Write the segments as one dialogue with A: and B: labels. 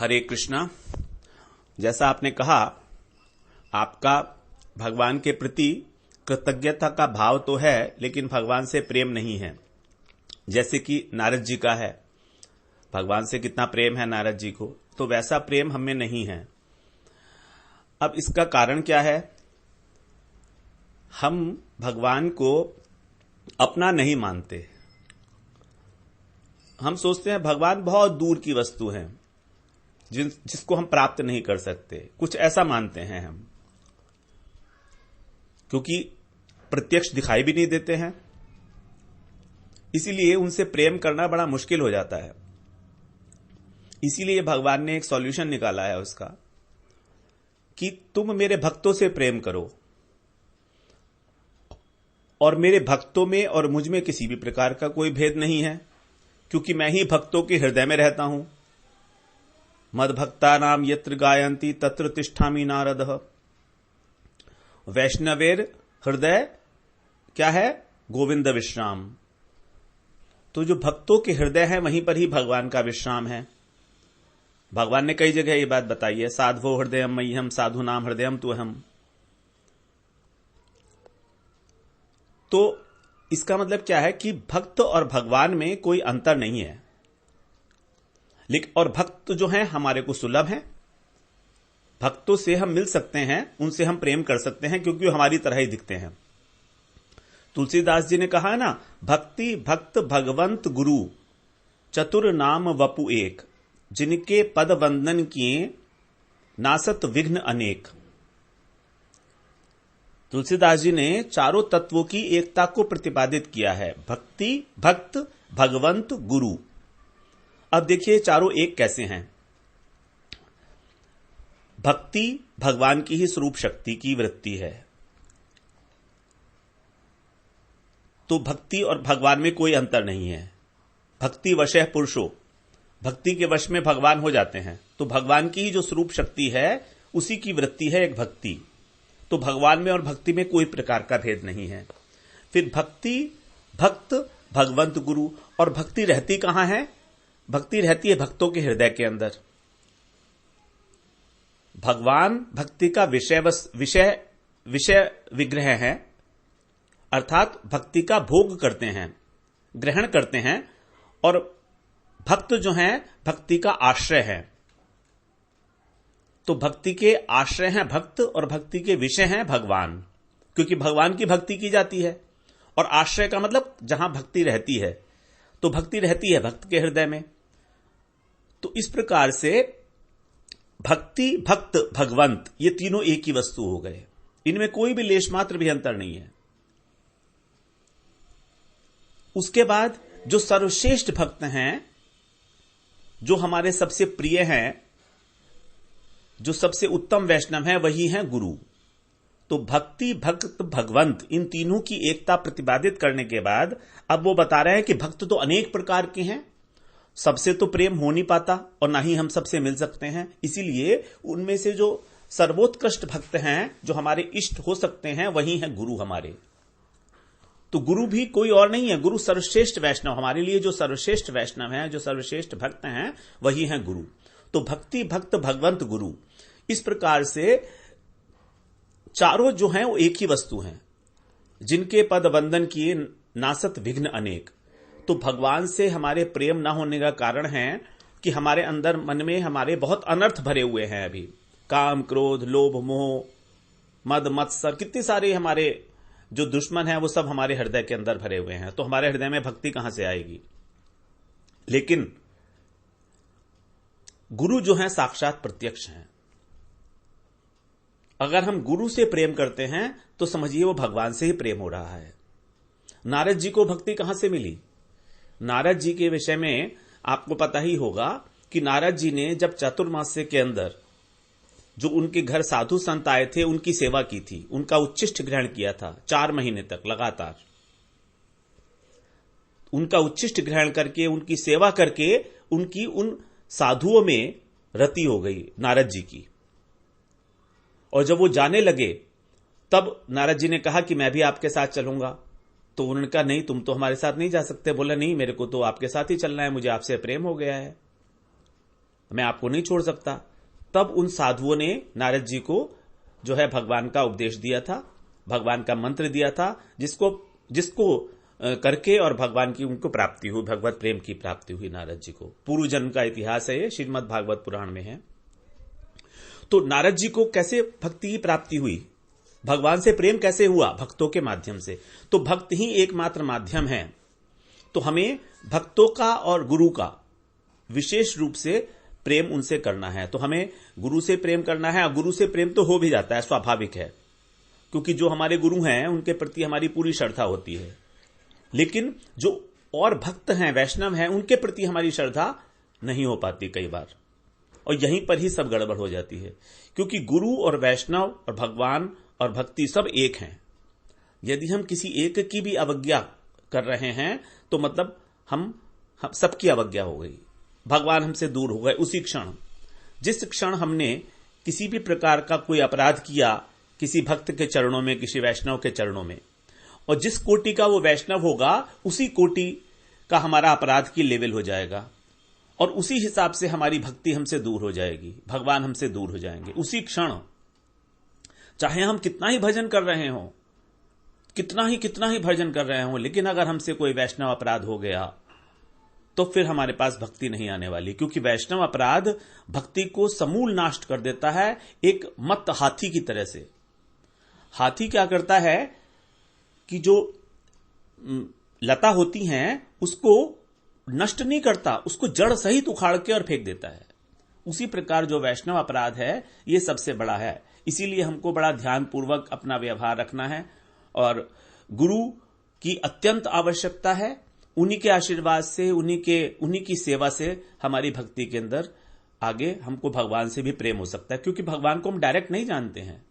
A: हरे कृष्णा। जैसा आपने कहा, आपका भगवान के प्रति कृतज्ञता का भाव तो है, लेकिन भगवान से प्रेम नहीं है, जैसे कि नारद जी का है। भगवान से कितना प्रेम है नारद जी को, तो वैसा प्रेम हमें नहीं है। अब इसका कारण क्या है? हम भगवान को अपना नहीं मानते। हम सोचते हैं भगवान बहुत दूर की वस्तु है, जिसको हम प्राप्त नहीं कर सकते, कुछ ऐसा मानते हैं हम, क्योंकि प्रत्यक्ष दिखाई भी नहीं देते हैं। इसीलिए उनसे प्रेम करना बड़ा मुश्किल हो जाता है। इसीलिए भगवान ने एक सॉल्यूशन निकाला है उसका, कि तुम मेरे भक्तों से प्रेम करो, और मेरे भक्तों में और मुझ में किसी भी प्रकार का कोई भेद नहीं है, क्योंकि मैं ही भक्तों के हृदय में रहता हूं। मद भक्ता नाम यत्र गायंती तत्र तिष्ठामि नारद। वैष्णवेर हृदय क्या है? गोविंद विश्राम। तो जो भक्तों के हृदय है, वहीं पर ही भगवान का विश्राम है। भगवान ने कई जगह ये बात बताई है, साधवो हृदयम मह्यम साधु नाम हृदयम तु हम। तो इसका मतलब क्या है कि भक्त और भगवान में कोई अंतर नहीं है। लेकिन और भक्त जो हैं हमारे को सुलभ हैं, भक्तों से हम मिल सकते हैं, उनसे हम प्रेम कर सकते हैं, क्योंकि वो हमारी तरह ही दिखते हैं। तुलसीदास जी ने कहा है ना, भक्ति भक्त भगवंत गुरु चतुर नाम वपु एक, जिनके पद वंदन किए नासत विघ्न अनेक। तुलसीदास जी ने चारों तत्वों की एकता को प्रतिपादित किया है, भक्ति भक्त भगवंत गुरु। अब देखिए चारों एक कैसे हैं। भक्ति भगवान की ही स्वरूप शक्ति की वृत्ति है, तो भक्ति और भगवान में कोई अंतर नहीं है। भक्ति वशः पुरुषो, भक्ति के वश में भगवान हो जाते हैं, तो भगवान की ही जो स्वरूप शक्ति है उसी की वृत्ति है एक भक्ति। तो भगवान में और भक्ति में कोई प्रकार का भेद नहीं है। फिर भक्ति भक्त भगवंत गुरु, और भक्ति रहती कहां है? भक्ति रहती है भक्तों के हृदय के अंदर। भगवान भक्ति का विषय विग्रह है, अर्थात भक्ति का भोग करते हैं, ग्रहण करते हैं, और भक्त जो हैं भक्ति का आश्रय है। तो भक्ति के आश्रय हैं भक्त, और भक्ति के विषय हैं भगवान, क्योंकि भगवान की भक्ति की जाती है। और आश्रय का मतलब जहां भक्ति रहती है, तो भक्ति रहती है भक्त के हृदय में। तो इस प्रकार से भक्ति भक्त भगवंत ये तीनों एक ही वस्तु हो गए, इनमें कोई भी लेश मात्र भी अंतर नहीं है। उसके बाद जो सर्वश्रेष्ठ भक्त हैं, जो हमारे सबसे प्रिय हैं, जो सबसे उत्तम वैष्णव है, वही है गुरु। तो भक्ति भक्त भगवंत इन तीनों की एकता प्रतिपादित करने के बाद अब वो बता रहे हैं कि भक्त तो अनेक प्रकार के हैं, सबसे तो प्रेम हो नहीं पाता और ना ही हम सबसे मिल सकते हैं। इसीलिए उनमें से जो सर्वोत्कृष्ट भक्त हैं, जो हमारे इष्ट हो सकते हैं, वही है गुरु हमारे। तो गुरु भी कोई और नहीं है, गुरु सर्वश्रेष्ठ वैष्णव। हमारे लिए जो सर्वश्रेष्ठ वैष्णव हैं, जो सर्वश्रेष्ठ भक्त हैं, वही है गुरु। तो भक्ति भक्त भगवंत गुरु, इस प्रकार से चारों जो हैं वो एक ही वस्तु हैं, जिनके पद वंदन किए नासत विघ्न अनेक। तो भगवान से हमारे प्रेम ना होने का कारण है कि हमारे अंदर मन में हमारे बहुत अनर्थ भरे हुए हैं। अभी काम क्रोध लोभ मोह मद मत्सर, कितने सारे हमारे जो दुश्मन हैं वो सब हमारे हृदय के अंदर भरे हुए हैं। तो हमारे हृदय में भक्ति कहां से आएगी? लेकिन गुरु जो है साक्षात प्रत्यक्ष हैं। अगर हम गुरु से प्रेम करते हैं तो समझिए वो भगवान से ही प्रेम हो रहा है। नारद जी को भक्ति कहां से मिली? नारद जी के विषय में आपको पता ही होगा कि नारद जी ने जब चातुर्मास्य के अंदर जो उनके घर साधु संत आए थे, उनकी सेवा की थी, उनका उच्छिष्ट ग्रहण किया था 4 महीने तक लगातार। उनका उच्छिष्ट ग्रहण करके, उनकी सेवा करके, उनकी उन साधुओं में रति हो गई नारद जी की। और जब वो जाने लगे, तब नारद जी ने कहा कि मैं भी आपके साथ चलूंगा। तो उन्होंने कहा नहीं, तुम तो हमारे साथ नहीं जा सकते। बोला नहीं, मेरे को तो आपके साथ ही चलना है, मुझे आपसे प्रेम हो गया है। मैं आपको नहीं छोड़ सकता। तब उन साधुओं ने नारद जी को जो है भगवान का उपदेश दिया था, भगवान का मंत्र दिया था, जिसको करके और भगवान की उनको प्राप्ति हुई, भगवत प्रेम की प्राप्ति हुई नारद जी को। पूर्व जन्म का इतिहास है, ये श्रीमद् भागवत पुराण में है। तो नारद जी को कैसे भक्ति की प्राप्ति हुई, भगवान से प्रेम कैसे हुआ? भक्तों के माध्यम से। तो भक्त ही एकमात्र माध्यम है। तो हमें भक्तों का और गुरु का विशेष रूप से प्रेम उनसे करना है। तो हमें गुरु से प्रेम करना है, और गुरु से प्रेम तो हो भी जाता है, स्वाभाविक है, क्योंकि जो हमारे गुरु हैं उनके प्रति हमारी पूरी श्रद्धा होती है। लेकिन जो और भक्त हैं, वैष्णव हैं, उनके प्रति हमारी श्रद्धा नहीं हो पाती कई बार, और यहीं पर ही सब गड़बड़ हो जाती है। क्योंकि गुरु और वैष्णव और भगवान और भक्ति सब एक हैं। यदि हम किसी एक की भी अवज्ञा कर रहे हैं तो मतलब हम सबकी अवज्ञा हो गई, भगवान हमसे दूर हो गए उसी क्षण। जिस क्षण हमने किसी भी प्रकार का कोई अपराध किया किसी भक्त के चरणों में, किसी वैष्णव के चरणों में, और जिस कोटि का वो वैष्णव होगा उसी कोटि का हमारा अपराध की लेवल हो जाएगा, और उसी हिसाब से हमारी भक्ति हमसे दूर हो जाएगी, भगवान हमसे दूर हो जाएंगे उसी क्षण। चाहे हम कितना ही भजन कर रहे हों, कितना ही भजन कर रहे हों, लेकिन अगर हमसे कोई वैष्णव अपराध हो गया तो फिर हमारे पास भक्ति नहीं आने वाली। क्योंकि वैष्णव अपराध भक्ति को समूल नाश कर देता है, एक मत हाथी की तरह से। हाथी क्या करता है कि जो लता होती हैं उसको नष्ट नहीं करता, उसको जड़ सहित उखाड़ के और फेंक देता है। उसी प्रकार जो वैष्णव अपराध है ये सबसे बड़ा है। इसीलिए हमको बड़ा ध्यानपूर्वक अपना व्यवहार रखना है, और गुरु की अत्यंत आवश्यकता है। उन्हीं के आशीर्वाद से, उन्हीं की सेवा से हमारी भक्ति के अंदर आगे हमको भगवान से भी प्रेम हो सकता है। क्योंकि भगवान को हम डायरेक्ट नहीं जानते हैं,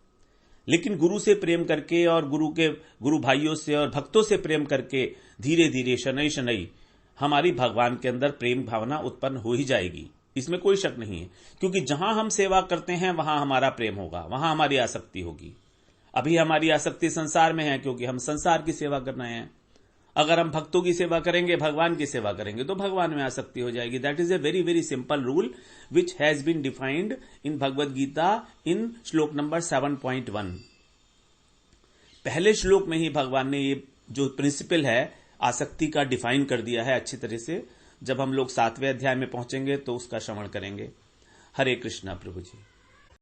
A: लेकिन गुरु से प्रेम करके और गुरु भाइयों से और भक्तों से प्रेम करके धीरे धीरे शनई शनई हमारी भगवान के अंदर प्रेम भावना उत्पन्न हो ही जाएगी, इसमें कोई शक नहीं है। क्योंकि जहां हम सेवा करते हैं वहां हमारा प्रेम होगा, वहां हमारी आसक्ति होगी। अभी हमारी आसक्ति संसार में है, क्योंकि हम संसार की सेवा कर रहे हैं। अगर हम भक्तों की सेवा करेंगे, भगवान की सेवा करेंगे, तो भगवान में आसक्ति हो जाएगी। That is a very very simple rule which has been defined in Bhagavad Gita in shloka number 7.1। पहले श्लोक में ही भगवान ने ये जो प्रिंसिपल है आसक्ति का डिफाइन कर दिया है अच्छी तरह से। जब हम लोग 7वें अध्याय में पहुंचेंगे तो उसका श्रवण करेंगे। हरे कृष्णा प्रभु जी।